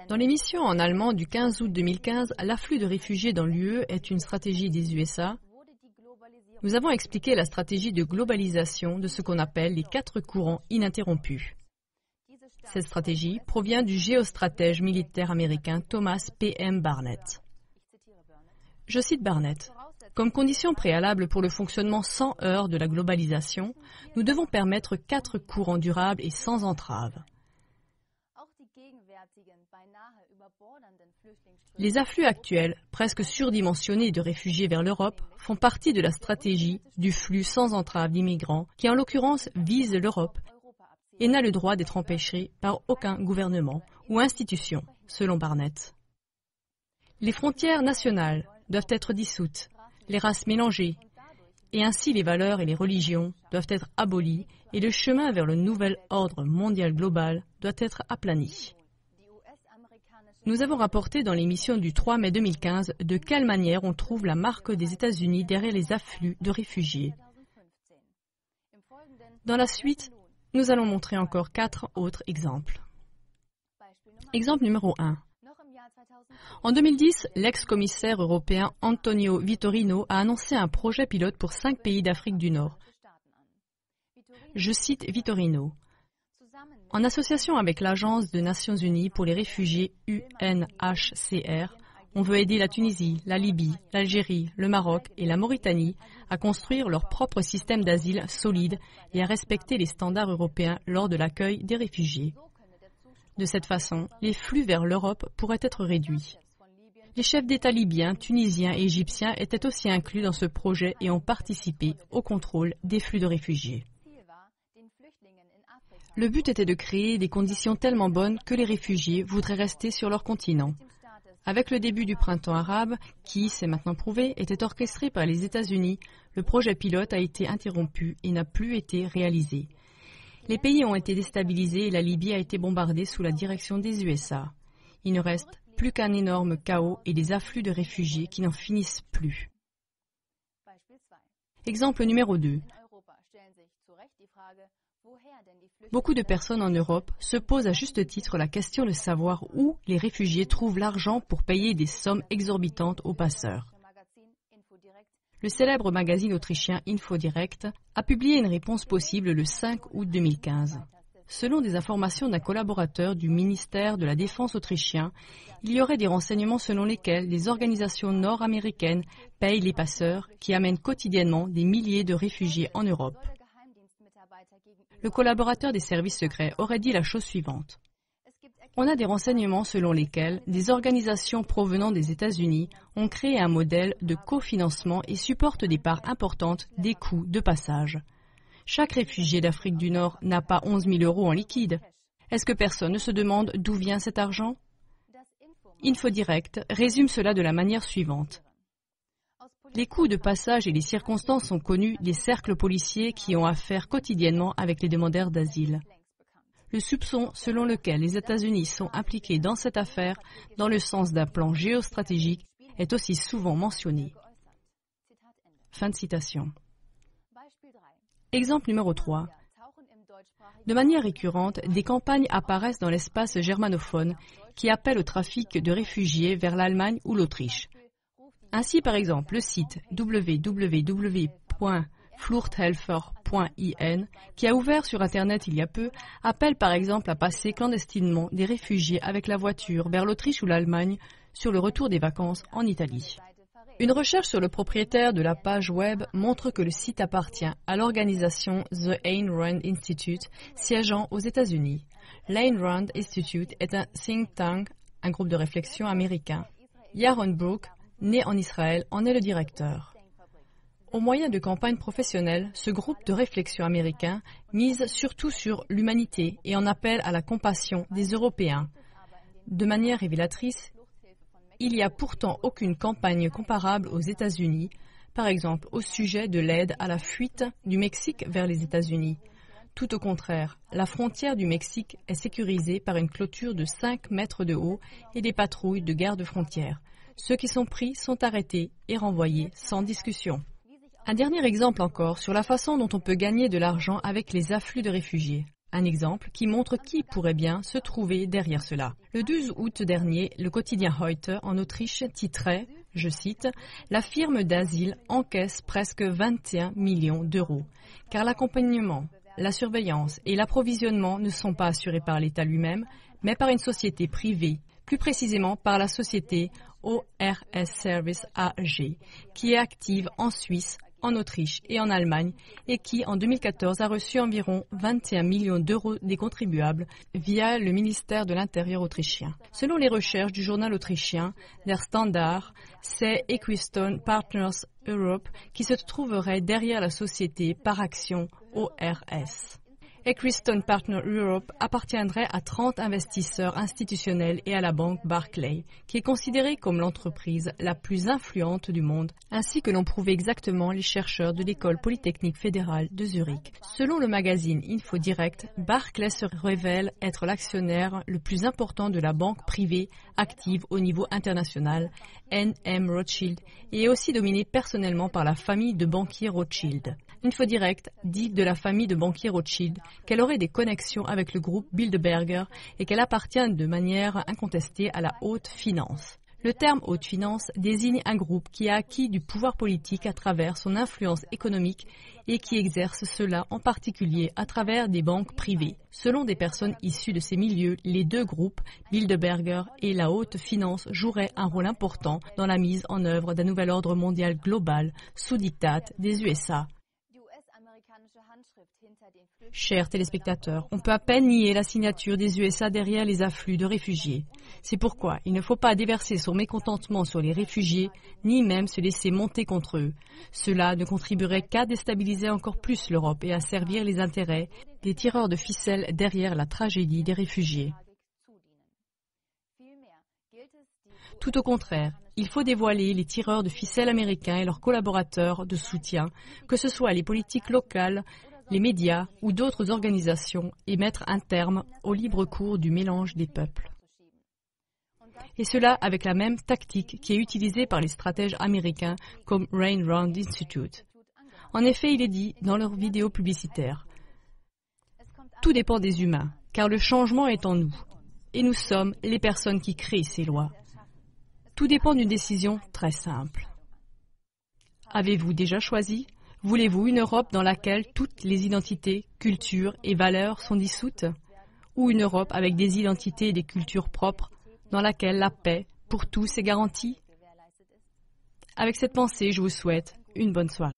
Dans l'émission en allemand du 15 août 2015, l'afflux de réfugiés dans l'UE est une stratégie des USA. Nous avons expliqué la stratégie de globalisation de ce qu'on appelle les 4 courants ininterrompus. Cette stratégie provient du géostratège militaire américain Thomas P.M. Barnett. Je cite Barnett. Comme condition préalable pour le fonctionnement sans heurts de la globalisation, nous devons permettre 4 courants durables et sans entrave. Les afflux actuels, presque surdimensionnés de réfugiés vers l'Europe, font partie de la stratégie du flux sans entrave d'immigrants qui, en l'occurrence, vise l'Europe et n'a le droit d'être empêché par aucun gouvernement ou institution, selon Barnett. Les frontières nationales doivent être dissoutes, les races mélangées, et ainsi les valeurs et les religions doivent être abolies et le chemin vers le nouvel ordre mondial global doit être aplani. Nous avons rapporté dans l'émission du 3 mai 2015 de quelle manière on trouve la marque des États-Unis derrière les afflux de réfugiés. Dans la suite, nous allons montrer encore 4 autres exemples. Exemple numéro 1. En 2010, l'ex-commissaire européen Antonio Vitorino a annoncé un projet pilote pour 5 pays d'Afrique du Nord. Je cite Vitorino. En association avec l'Agence des Nations Unies pour les réfugiés UNHCR, on veut aider la Tunisie, la Libye, l'Algérie, le Maroc et la Mauritanie à construire leur propre système d'asile solide et à respecter les standards européens lors de l'accueil des réfugiés. De cette façon, les flux vers l'Europe pourraient être réduits. Les chefs d'État libyens, tunisiens et égyptiens étaient aussi inclus dans ce projet et ont participé au contrôle des flux de réfugiés. Le but était de créer des conditions tellement bonnes que les réfugiés voudraient rester sur leur continent. Avec le début du printemps arabe, qui, c'est maintenant prouvé, était orchestré par les États-Unis, le projet pilote a été interrompu et n'a plus été réalisé. Les pays ont été déstabilisés et la Libye a été bombardée sous la direction des USA. Il ne reste plus qu'un énorme chaos et des afflux de réfugiés qui n'en finissent plus. Exemple numéro 2. Beaucoup de personnes en Europe se posent à juste titre la question de savoir où les réfugiés trouvent l'argent pour payer des sommes exorbitantes aux passeurs. Le célèbre magazine autrichien InfoDirect a publié une réponse possible le 5 août 2015. Selon des informations d'un collaborateur du ministère de la Défense autrichien, il y aurait des renseignements selon lesquels les organisations nord-américaines payent les passeurs qui amènent quotidiennement des milliers de réfugiés en Europe. Le collaborateur des services secrets aurait dit la chose suivante. On a des renseignements selon lesquels des organisations provenant des États-Unis ont créé un modèle de cofinancement et supportent des parts importantes des coûts de passage. Chaque réfugié d'Afrique du Nord n'a pas 11 000 € en liquide. Est-ce que personne ne se demande d'où vient cet argent? InfoDirect résume cela de la manière suivante. Les coûts de passage et les circonstances sont connus des cercles policiers qui ont affaire quotidiennement avec les demandeurs d'asile. Le soupçon selon lequel les États-Unis sont impliqués dans cette affaire, dans le sens d'un plan géostratégique, est aussi souvent mentionné. Fin de citation. Exemple numéro 3. De manière récurrente, des campagnes apparaissent dans l'espace germanophone qui appellent au trafic de réfugiés vers l'Allemagne ou l'Autriche. Ainsi, par exemple, le site www.fluchthelfer.in, qui a ouvert sur Internet il y a peu, appelle par exemple à passer clandestinement des réfugiés avec la voiture vers l'Autriche ou l'Allemagne sur le retour des vacances en Italie. Une recherche sur le propriétaire de la page web montre que le site appartient à l'organisation The Ayn Rand Institute, siégeant aux États-Unis. L'Ayn Rand Institute est un think tank, un groupe de réflexion américain. Yaron Brook, né en Israël, en est le directeur. Au moyen de campagnes professionnelles, ce groupe de réflexion américain mise surtout sur l'humanité et en appelle à la compassion des Européens. De manière révélatrice, il n'y a pourtant aucune campagne comparable aux États-Unis, par exemple au sujet de l'aide à la fuite du Mexique vers les États-Unis. Tout au contraire, la frontière du Mexique est sécurisée par une clôture de 5 mètres de haut et des patrouilles de garde-frontières. Ceux qui sont pris sont arrêtés et renvoyés sans discussion. Un dernier exemple encore sur la façon dont on peut gagner de l'argent avec les afflux de réfugiés. Un exemple qui montre qui pourrait bien se trouver derrière cela. Le 12 août dernier, le quotidien Heute en Autriche titrait, je cite, « La firme d'asile encaisse presque 21 millions d'euros, car l'accompagnement, la surveillance et l'approvisionnement ne sont pas assurés par l'État lui-même, mais par une société privée, plus précisément par la société ORS Service AG, qui est active en Suisse, en Autriche et en Allemagne et qui, en 2014, a reçu environ 21 millions d'euros des contribuables via le ministère de l'Intérieur autrichien. Selon les recherches du journal autrichien Der Standard, c'est Equistone Partners Europe qui se trouverait derrière la société par action ORS. Equistone Partners Europe appartiendrait à 30 investisseurs institutionnels et à la banque Barclays, qui est considérée comme l'entreprise la plus influente du monde, ainsi que l'ont prouvé exactement les chercheurs de l'École polytechnique fédérale de Zurich. Selon le magazine InfoDirect, Barclays se révèle être l'actionnaire le plus important de la banque privée active au niveau international, N.M. Rothschild, et est aussi dominée personnellement par la famille de banquiers Rothschild. InfoDirect dit de la famille de banquiers Rothschild qu'elle aurait des connexions avec le groupe Bilderberger et qu'elle appartient de manière incontestée à la haute finance. Le terme haute finance désigne un groupe qui a acquis du pouvoir politique à travers son influence économique et qui exerce cela en particulier à travers des banques privées. Selon des personnes issues de ces milieux, les deux groupes, Bilderberger et la haute finance, joueraient un rôle important dans la mise en œuvre d'un nouvel ordre mondial global sous diktat des USA. Chers téléspectateurs, on peut à peine nier la signature des USA derrière les afflux de réfugiés. C'est pourquoi il ne faut pas déverser son mécontentement sur les réfugiés, ni même se laisser monter contre eux. Cela ne contribuerait qu'à déstabiliser encore plus l'Europe et à servir les intérêts des tireurs de ficelles derrière la tragédie des réfugiés. Tout au contraire, il faut dévoiler les tireurs de ficelles américains et leurs collaborateurs de soutien, que ce soit les politiques locales, les médias ou d'autres organisations, et mettre un terme au libre cours du mélange des peuples. Et cela avec la même tactique qui est utilisée par les stratèges américains comme Ayn Rand Institute. En effet, il est dit dans leurs vidéos publicitaires, « Tout dépend des humains, car le changement est en nous, et nous sommes les personnes qui créent ces lois. Tout dépend d'une décision très simple. Avez-vous déjà choisi ? Voulez-vous une Europe dans laquelle toutes les identités, cultures et valeurs sont dissoutes ? Ou une Europe avec des identités et des cultures propres, dans laquelle la paix pour tous est garantie ? Avec cette pensée, je vous souhaite une bonne soirée.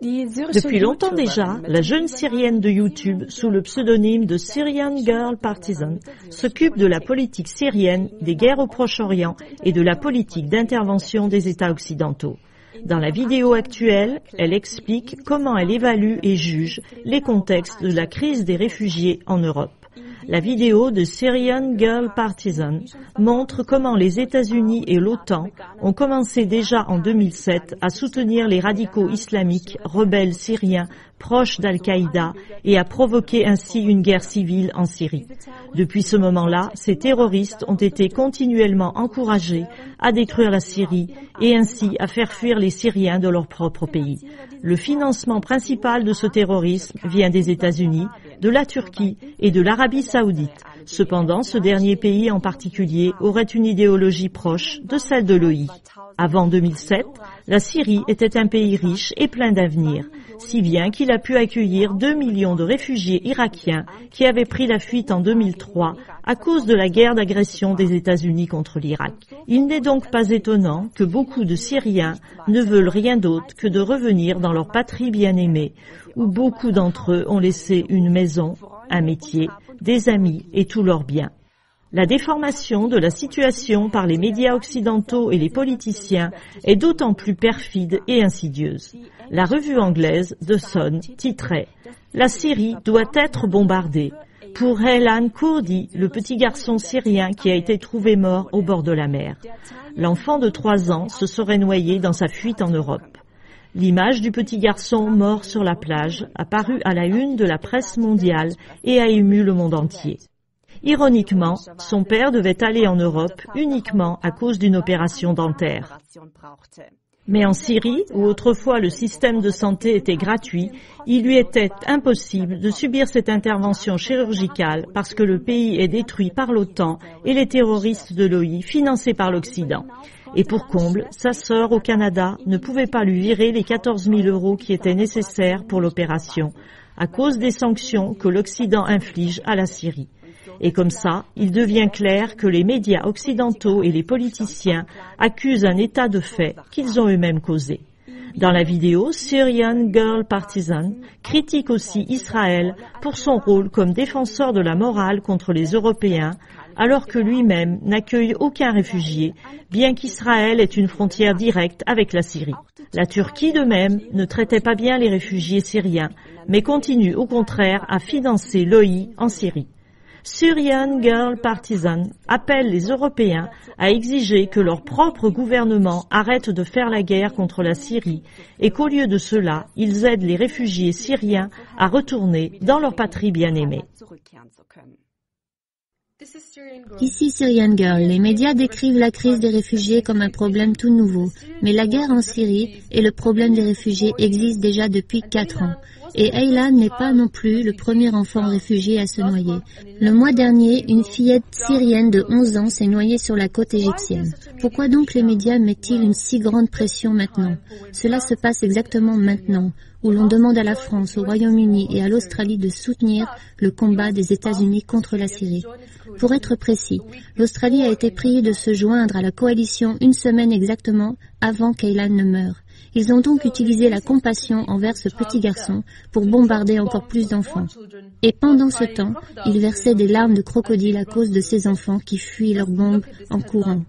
Depuis longtemps déjà, la jeune Syrienne de YouTube, sous le pseudonyme de Syrian Girl Partisan, s'occupe de la politique syrienne, des guerres au Proche-Orient et de la politique d'intervention des États occidentaux. Dans la vidéo actuelle, elle explique comment elle évalue et juge les contextes de la crise des réfugiés en Europe. La vidéo de Syrian Girl Partisan montre comment les États-Unis et l'OTAN ont commencé déjà en 2007 à soutenir les radicaux islamiques rebelles syriens proches d'Al-Qaïda et à provoquer ainsi une guerre civile en Syrie. Depuis ce moment-là, ces terroristes ont été continuellement encouragés à détruire la Syrie et ainsi à faire fuir les Syriens de leur propre pays. Le financement principal de ce terrorisme vient des États-Unis, de la Turquie et de l'Arabie saoudite. Cependant, ce dernier pays en particulier aurait une idéologie proche de celle de l'OI. Avant 2007, la Syrie était un pays riche et plein d'avenir, si bien qu'il a pu accueillir 2 millions de réfugiés irakiens qui avaient pris la fuite en 2003 à cause de la guerre d'agression des États-Unis contre l'Irak. Il n'est donc pas étonnant que beaucoup de Syriens ne veulent rien d'autre que de revenir dans leur patrie bien-aimée, où beaucoup d'entre eux ont laissé une maison, un métier, des amis et tous leurs biens. La déformation de la situation par les médias occidentaux et les politiciens est d'autant plus perfide et insidieuse. La revue anglaise The Sun titrait « La Syrie doit être bombardée » pour Aylan Kurdi, le petit garçon syrien qui a été trouvé mort au bord de la mer. L'enfant de 3 ans se serait noyé dans sa fuite en Europe. L'image du petit garçon mort sur la plage a paru à la une de la presse mondiale et a ému le monde entier. Ironiquement, son père devait aller en Europe uniquement à cause d'une opération dentaire. Mais en Syrie, où autrefois le système de santé était gratuit, il lui était impossible de subir cette intervention chirurgicale parce que le pays est détruit par l'OTAN et les terroristes de l'OI financés par l'Occident. Et pour comble, sa sœur au Canada ne pouvait pas lui virer les 14 000 € qui étaient nécessaires pour l'opération, à cause des sanctions que l'Occident inflige à la Syrie. Et comme ça, il devient clair que les médias occidentaux et les politiciens accusent un état de fait qu'ils ont eux-mêmes causé. Dans la vidéo, Syrian Girl Partisan critique aussi Israël pour son rôle comme défenseur de la morale contre les Européens, alors que lui-même n'accueille aucun réfugié, bien qu'Israël ait une frontière directe avec la Syrie. La Turquie, de même, ne traitait pas bien les réfugiés syriens, mais continue au contraire à financer l'OI en Syrie. Syrian Girl Partisan appelle les Européens à exiger que leur propre gouvernement arrête de faire la guerre contre la Syrie et qu'au lieu de cela, ils aident les réfugiés syriens à retourner dans leur patrie bien-aimée. Ici Syrian Girl, les médias décrivent la crise des réfugiés comme un problème tout nouveau, mais la guerre en Syrie et le problème des réfugiés existent déjà depuis 4 ans. Et Aylan n'est pas non plus le premier enfant réfugié à se noyer. Le mois dernier, une fillette syrienne de 11 ans s'est noyée sur la côte égyptienne. Pourquoi donc les médias mettent-ils une si grande pression maintenant? Cela se passe exactement maintenant, où l'on demande à la France, au Royaume-Uni et à l'Australie de soutenir le combat des États-Unis contre la Syrie. Pour être précis, l'Australie a été priée de se joindre à la coalition une semaine exactement avant qu'Aylan ne meure. Ils ont donc utilisé la compassion envers ce petit garçon pour bombarder encore plus d'enfants. Et pendant ce temps, ils versaient des larmes de crocodile à cause de ces enfants qui fuient leurs bombes en courant.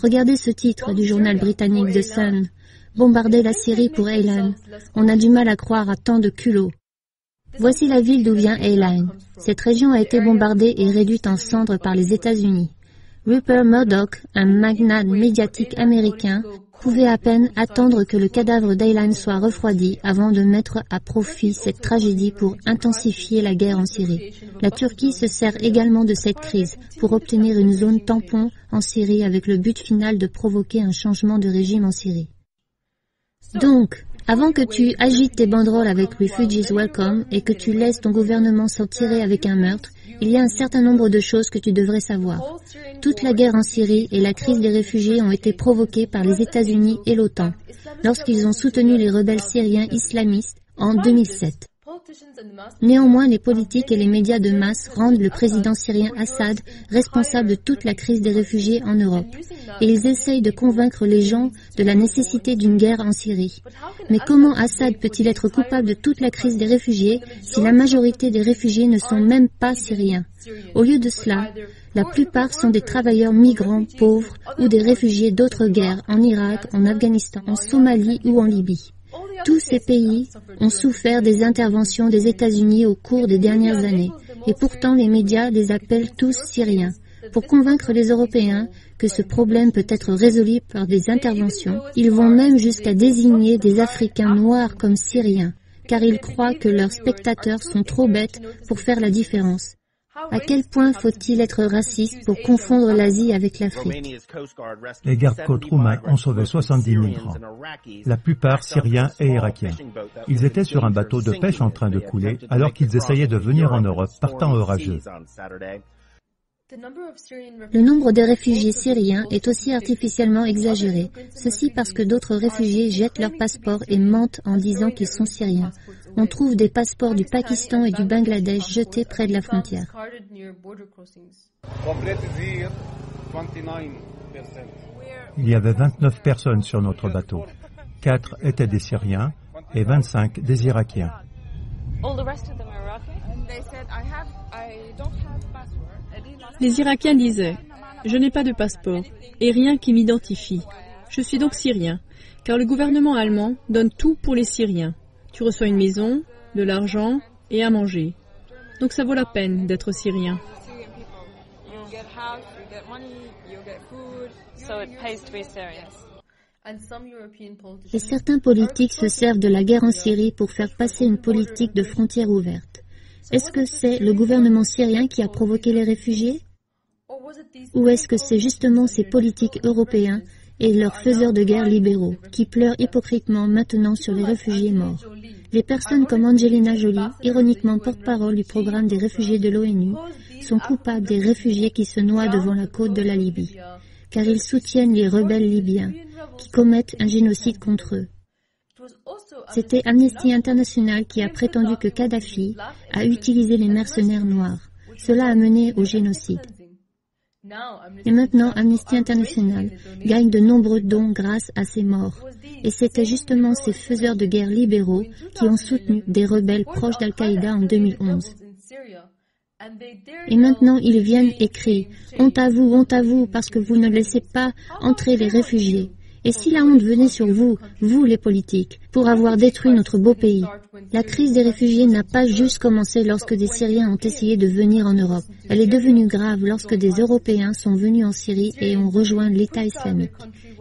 Regardez ce titre du journal britannique The Sun. Bombarder la Syrie pour Aylan. On a du mal à croire à tant de culot. Voici la ville d'où vient Aylan. Cette région a été bombardée et réduite en cendres par les États-Unis. Rupert Murdoch, un magnat médiatique américain, pouvait à peine attendre que le cadavre d'Aylan soit refroidi avant de mettre à profit cette tragédie pour intensifier la guerre en Syrie. La Turquie se sert également de cette crise pour obtenir une zone tampon en Syrie avec le but final de provoquer un changement de régime en Syrie. Donc, avant que tu agites tes banderoles avec Refugees Welcome et que tu laisses ton gouvernement s'en tirer avec un meurtre, il y a un certain nombre de choses que tu devrais savoir. Toute la guerre en Syrie et la crise des réfugiés ont été provoquées par les États-Unis et l'OTAN, lorsqu'ils ont soutenu les rebelles syriens islamistes en 2007. Néanmoins, les politiques et les médias de masse rendent le président syrien Assad responsable de toute la crise des réfugiés en Europe. Et ils essayent de convaincre les gens de la nécessité d'une guerre en Syrie. Mais comment Assad peut-il être coupable de toute la crise des réfugiés si la majorité des réfugiés ne sont même pas syriens? Au lieu de cela, la plupart sont des travailleurs migrants pauvres ou des réfugiés d'autres guerres en Irak, en Afghanistan, en Somalie ou en Libye. Tous ces pays ont souffert des interventions des États-Unis au cours des dernières années, et pourtant les médias les appellent tous Syriens. Pour convaincre les Européens que ce problème peut être résolu par des interventions, ils vont même jusqu'à désigner des Africains noirs comme Syriens, car ils croient que leurs spectateurs sont trop bêtes pour faire la différence. À quel point faut-il être raciste pour confondre l'Asie avec l'Afrique? Les gardes-côtes roumains ont sauvé 70 migrants, la plupart syriens et irakiens. Ils étaient sur un bateau de pêche en train de couler alors qu'ils essayaient de venir en Europe par temps orageux. Le nombre de réfugiés syriens est aussi artificiellement exagéré, ceci parce que d'autres réfugiés jettent leurs passeports et mentent en disant qu'ils sont syriens. On trouve des passeports du Pakistan et du Bangladesh jetés près de la frontière. Il y avait 29 personnes sur notre bateau. 4 étaient des Syriens et 25 des Irakiens. Les Irakiens disaient « Je n'ai pas de passeport et rien qui m'identifie. Je suis donc Syrien, car le gouvernement allemand donne tout pour les Syriens. Tu reçois une maison, de l'argent et à manger. Donc ça vaut la peine d'être Syrien. » Et certains politiques se servent de la guerre en Syrie pour faire passer une politique de frontières ouvertes. Est-ce que c'est le gouvernement syrien qui a provoqué les réfugiés? Ou est-ce que c'est justement ces politiques européens et leurs faiseurs de guerre libéraux, qui pleurent hypocritement maintenant sur les réfugiés morts. Des personnes comme Angelina Jolie, ironiquement porte-parole du programme des réfugiés de l'ONU, sont coupables des réfugiés qui se noient devant la côte de la Libye, car ils soutiennent les rebelles libyens, qui commettent un génocide contre eux. C'était Amnesty International qui a prétendu que Kadhafi a utilisé les mercenaires noirs. Cela a mené au génocide. Et maintenant, Amnesty International gagne de nombreux dons grâce à ces morts. Et c'était justement ces faiseurs de guerre libéraux qui ont soutenu des rebelles proches d'Al-Qaïda en 2011. Et maintenant, ils viennent et crient « Honte à vous, parce que vous ne laissez pas entrer les réfugiés. » Et si la honte venait sur vous, vous les politiques, pour avoir détruit notre beau pays? La crise des réfugiés n'a pas juste commencé lorsque des Syriens ont essayé de venir en Europe. Elle est devenue grave lorsque des Européens sont venus en Syrie et ont rejoint l'État islamique.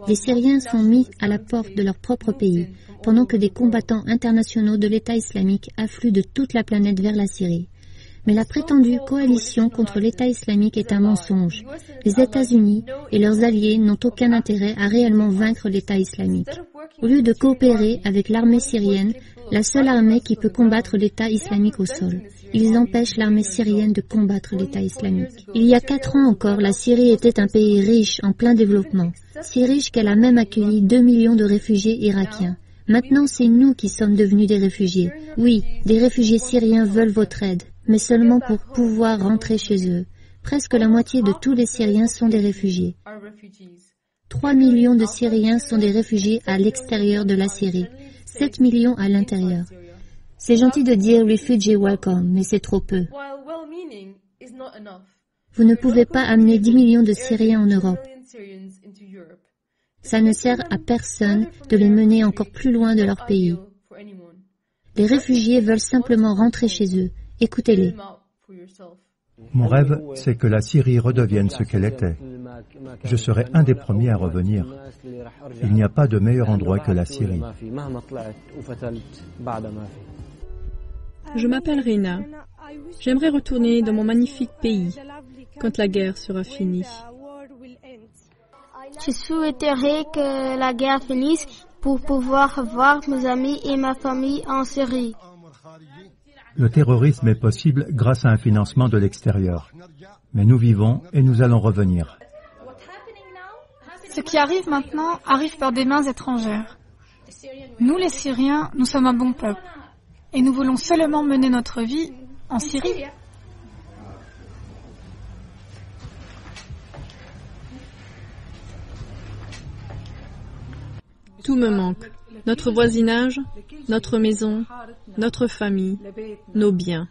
Des Syriens sont mis à la porte de leur propre pays, pendant que des combattants internationaux de l'État islamique affluent de toute la planète vers la Syrie. Mais la prétendue coalition contre l'État islamique est un mensonge. Les États-Unis et leurs alliés n'ont aucun intérêt à réellement vaincre l'État islamique. Au lieu de coopérer avec l'armée syrienne, la seule armée qui peut combattre l'État islamique au sol, ils empêchent l'armée syrienne de combattre l'État islamique. Il y a 4 ans encore, la Syrie était un pays riche, en plein développement. Si riche qu'elle a même accueilli 2 millions de réfugiés irakiens. Maintenant, c'est nous qui sommes devenus des réfugiés. Oui, des réfugiés syriens veulent votre aide, mais seulement pour pouvoir rentrer chez eux. Presque la moitié de tous les Syriens sont des réfugiés. 3 millions de Syriens sont des réfugiés à l'extérieur de la Syrie, 7 millions à l'intérieur. C'est gentil de dire « refugee welcome », mais c'est trop peu. Vous ne pouvez pas amener 10 millions de Syriens en Europe. Ça ne sert à personne de les mener encore plus loin de leur pays. Les réfugiés veulent simplement rentrer chez eux. Écoutez-les. Mon rêve, c'est que la Syrie redevienne ce qu'elle était. Je serai un des premiers à revenir. Il n'y a pas de meilleur endroit que la Syrie. Je m'appelle Rina. J'aimerais retourner dans mon magnifique pays quand la guerre sera finie. Je souhaiterais que la guerre finisse pour pouvoir voir mes amis et ma famille en Syrie. Le terrorisme est possible grâce à un financement de l'extérieur. Mais nous vivons et nous allons revenir. Ce qui arrive maintenant arrive par des mains étrangères. Nous, les Syriens, nous sommes un bon peuple. Et nous voulons seulement mener notre vie en Syrie. Tout me manque. Notre voisinage, notre maison, notre famille, nos biens.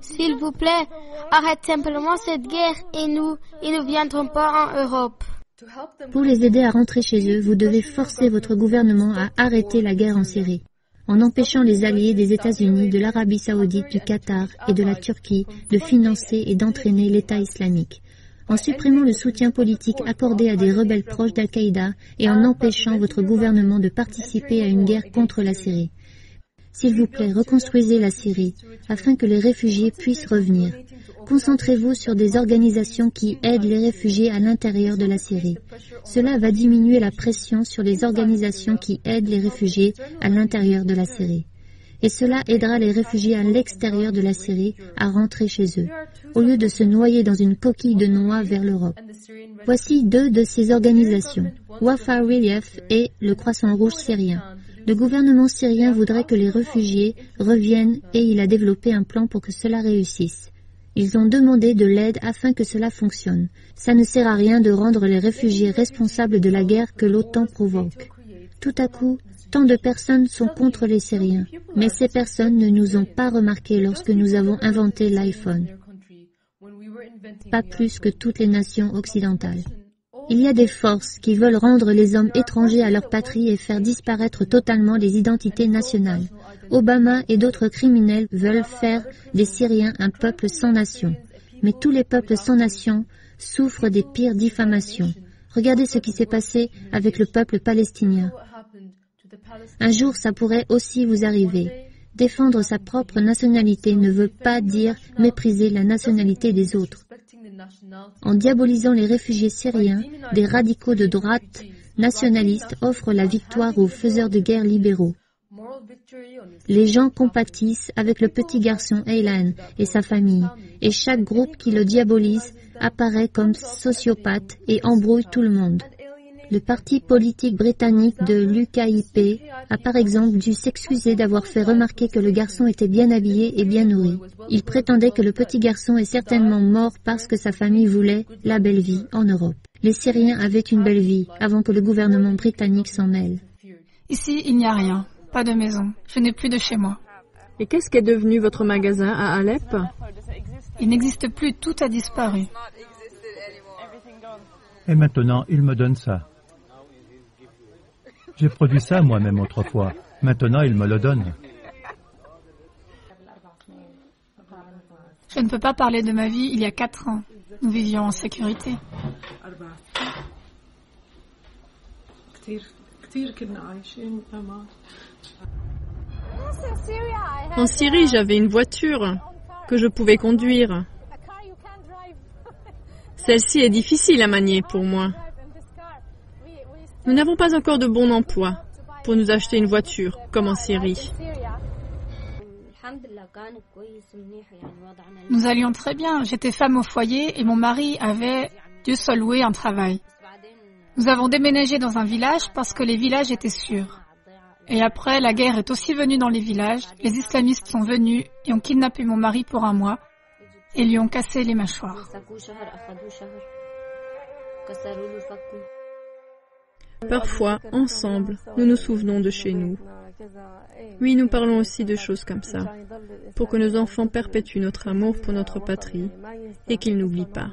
S'il vous plaît, arrête simplement cette guerre et nous ne viendrons pas en Europe. Pour les aider à rentrer chez eux, vous devez forcer votre gouvernement à arrêter la guerre en Syrie, en empêchant les alliés des États-Unis, de l'Arabie saoudite, du Qatar et de la Turquie de financer et d'entraîner l'État islamique, en supprimant le soutien politique accordé à des rebelles proches d'Al-Qaïda et en empêchant votre gouvernement de participer à une guerre contre la Syrie. S'il vous plaît, reconstruisez la Syrie, afin que les réfugiés puissent revenir. Concentrez-vous sur des organisations qui aident les réfugiés à l'intérieur de la Syrie. Cela va diminuer la pression sur les organisations qui aident les réfugiés à l'intérieur de la Syrie. Et cela aidera les réfugiés à l'extérieur de la Syrie à rentrer chez eux, au lieu de se noyer dans une coquille de noix vers l'Europe. Voici 2 de ces organisations, Wafa Relief et le Croissant Rouge syrien. Le gouvernement syrien voudrait que les réfugiés reviennent et il a développé un plan pour que cela réussisse. Ils ont demandé de l'aide afin que cela fonctionne. Ça ne sert à rien de rendre les réfugiés responsables de la guerre que l'OTAN provoque. Tout à coup, tant de personnes sont contre les Syriens, mais ces personnes ne nous ont pas remarqué lorsque nous avons inventé l'iPhone. Pas plus que toutes les nations occidentales. Il y a des forces qui veulent rendre les hommes étrangers à leur patrie et faire disparaître totalement les identités nationales. Obama et d'autres criminels veulent faire des Syriens un peuple sans nation. Mais tous les peuples sans nation souffrent des pires diffamations. Regardez ce qui s'est passé avec le peuple palestinien. Un jour, ça pourrait aussi vous arriver. Défendre sa propre nationalité ne veut pas dire mépriser la nationalité des autres. En diabolisant les réfugiés syriens, des radicaux de droite nationalistes offrent la victoire aux faiseurs de guerre libéraux. Les gens compatissent avec le petit garçon Aylan et sa famille, et chaque groupe qui le diabolise apparaît comme sociopathe et embrouille tout le monde. Le parti politique britannique de l'UKIP a par exemple dû s'excuser d'avoir fait remarquer que le garçon était bien habillé et bien nourri. Il prétendait que le petit garçon est certainement mort parce que sa famille voulait la belle vie en Europe. Les Syriens avaient une belle vie avant que le gouvernement britannique s'en mêle. Ici, il n'y a rien, pas de maison, je n'ai plus de chez moi. Et qu'est-ce qu'est devenu votre magasin à Alep? Il n'existe plus, tout a disparu. Et maintenant, il me donne ça. J'ai produit ça moi-même autrefois. Maintenant, il me le donne. Je ne peux pas parler de ma vie il y a 4 ans. Nous vivions en sécurité. En Syrie, j'avais une voiture que je pouvais conduire. Celle-ci est difficile à manier pour moi. Nous n'avons pas encore de bon emploi pour nous acheter une voiture, comme en Syrie. Nous allions très bien. J'étais femme au foyer et mon mari avait, Dieu soit loué, un travail. Nous avons déménagé dans un village parce que les villages étaient sûrs. Et après, la guerre est aussi venue dans les villages. Les islamistes sont venus et ont kidnappé mon mari pour 1 mois et lui ont cassé les mâchoires. Parfois, ensemble, nous nous souvenons de chez nous. Oui, nous parlons aussi de choses comme ça, pour que nos enfants perpétuent notre amour pour notre patrie et qu'ils n'oublient pas.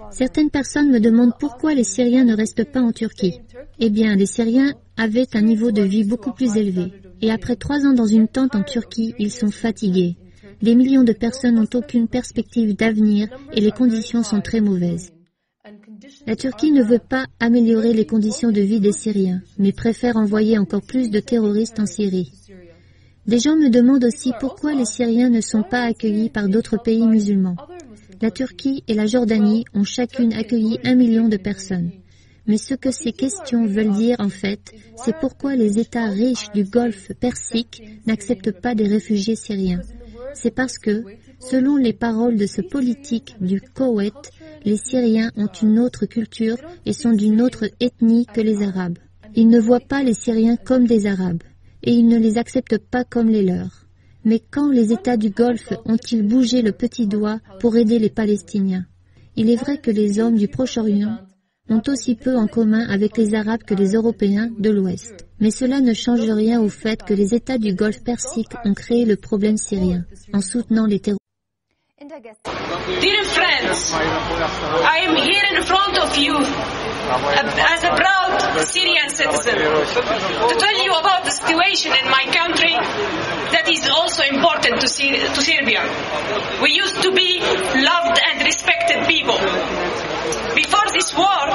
Certaines personnes me demandent pourquoi les Syriens ne restent pas en Turquie. Eh bien, les Syriens avaient un niveau de vie beaucoup plus élevé. Et après 3 ans dans une tente en Turquie, ils sont fatigués. Des millions de personnes n'ont aucune perspective d'avenir et les conditions sont très mauvaises. La Turquie ne veut pas améliorer les conditions de vie des Syriens, mais préfère envoyer encore plus de terroristes en Syrie. Des gens me demandent aussi pourquoi les Syriens ne sont pas accueillis par d'autres pays musulmans. La Turquie et la Jordanie ont chacune accueilli 1 million de personnes. Mais ce que ces questions veulent dire en fait, c'est pourquoi les États riches du Golfe Persique n'acceptent pas des réfugiés syriens. C'est parce que, selon les paroles de ce politique du Koweït, les Syriens ont une autre culture et sont d'une autre ethnie que les Arabes. Ils ne voient pas les Syriens comme des Arabes, et ils ne les acceptent pas comme les leurs. Mais quand les États du Golfe ont-ils bougé le petit doigt pour aider les Palestiniens? Il est vrai que les hommes du Proche-Orient ont aussi peu en commun avec les Arabes que les Européens de l'Ouest. Mais cela ne change rien au fait que les États du Golfe Persique ont créé le problème syrien, en soutenant les terroristes. Dear friends, I am here in front of you as a proud Syrian citizen to tell you about the situation in my country that is also important to Serbia. We used to be loved and respected people. Before this war,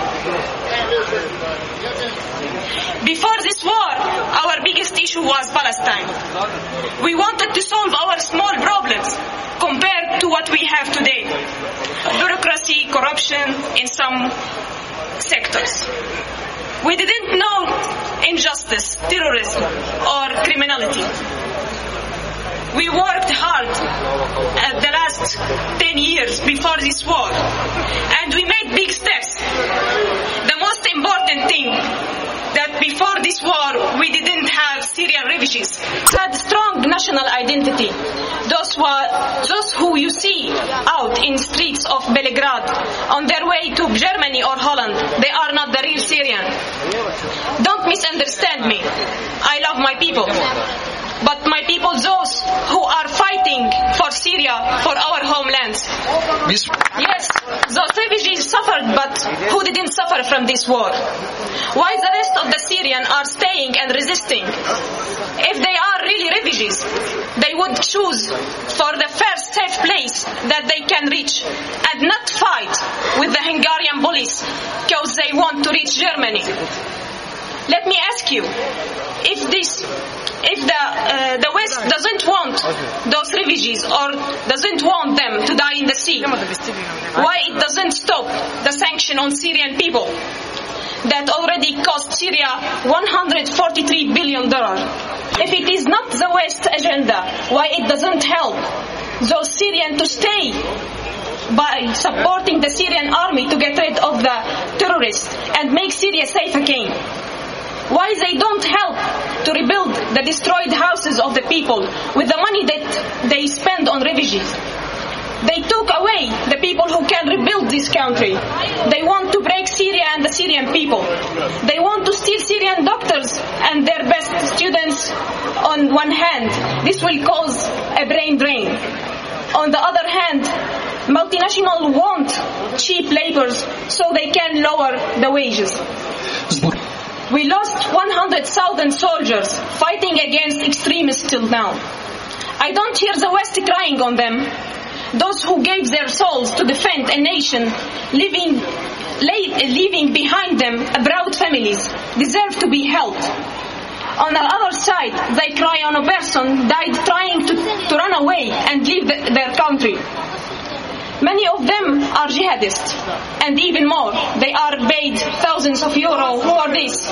our biggest issue was Palestine. We wanted to solve our small problems compared to what we have today. Bureaucracy, corruption in some sectors. We didn't know injustice, terrorism, or criminality. We worked hard at the last 10 years before this war, and we made big steps. The most important thing that before this war we didn't have Syrian refugees. We had strong national identity. Those who you see out in streets of Belgrade on their way to Germany or Holland, they are not the real Syrian. Don't misunderstand me. I love my people. But my people, those who are fighting for Syria, for our homelands. Yes, those refugees suffered, but who didn't suffer from this war? Why the rest of the Syrians are staying and resisting? If they are really refugees, they would choose for the first safe place that they can reach and not fight with the Hungarian police because they want to reach Germany. Let me ask you, if the West doesn't want those refugees or doesn't want them to die in the sea, why it doesn't stop the sanction on Syrian people that already cost Syria $143 billion? If it is not the West agenda, why it doesn't help those Syrians to stay by supporting the Syrian army to get rid of the terrorists and make Syria safe again? Why they don't help to rebuild the destroyed houses of the people with the money that they spend on refugees? They took away the people who can rebuild this country. They want to break Syria and the Syrian people. They want to steal Syrian doctors and their best students on one hand. This will cause a brain drain. On the other hand, multinationals want cheap laborers so they can lower the wages. We lost 100,000 soldiers fighting against extremists till now. I don't hear the West crying on them. Those who gave their souls to defend a nation, leaving behind them proud families, deserve to be helped. On the other side, they cry on a person died trying to run away and leave their country. Many of them are jihadists, and even more, they are paid thousands of euros for this.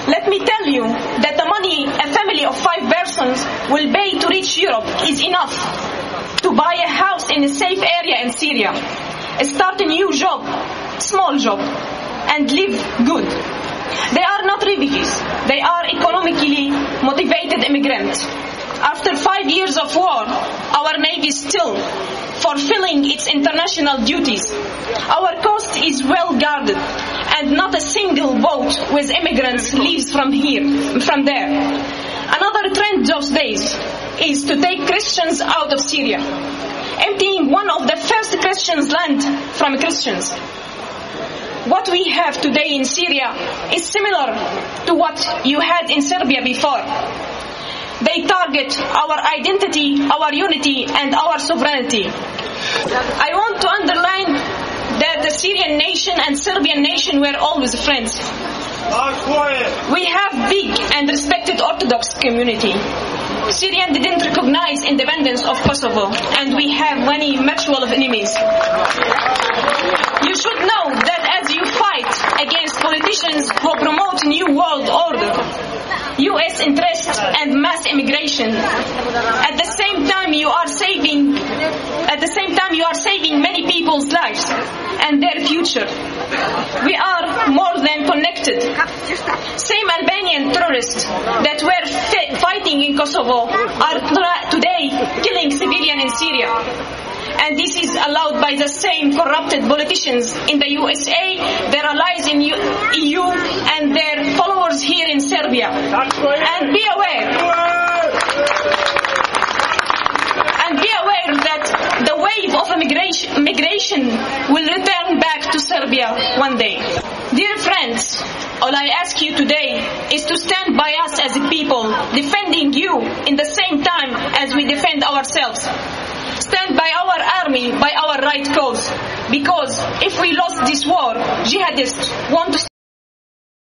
Let me tell you that the money a family of 5 persons will pay to reach Europe is enough to buy a house in a safe area in Syria, start a new job, small job, and live good. They are not refugees, they are economically motivated immigrants. After 5 years of war, our Navy is still fulfilling its international duties. Our coast is well guarded, and not a single boat with immigrants leaves from there. Another trend those days is to take Christians out of Syria, emptying one of the first Christian lands from Christians. What we have today in Syria is similar to what you had in Serbia before. They target our identity, our unity, and our sovereignty. I want to underline that the Syrian nation and Serbian nation were always friends. We have big and respected Orthodox community. Syria didn't recognize independence of Kosovo, and we have many mutual enemies. You should know that as you fight against politicians who promote new world order, U.S. interest and mass immigration, at the same time you are saving many people's lives and their future. We are more than connected. Same Albanian terrorists that were fighting in Kosovo are today killing civilians in Syria. And this is allowed by the same corrupted politicians in the USA, their allies in EU, and their followers here in Serbia. And be aware that the wave of migration will return back to Serbia one day. Dear friends, all I ask you today is to stand by us as a people, defending you in the same time as we defend ourselves. Stand by our army, by our right cause. Because if we lost this war, jihadists want to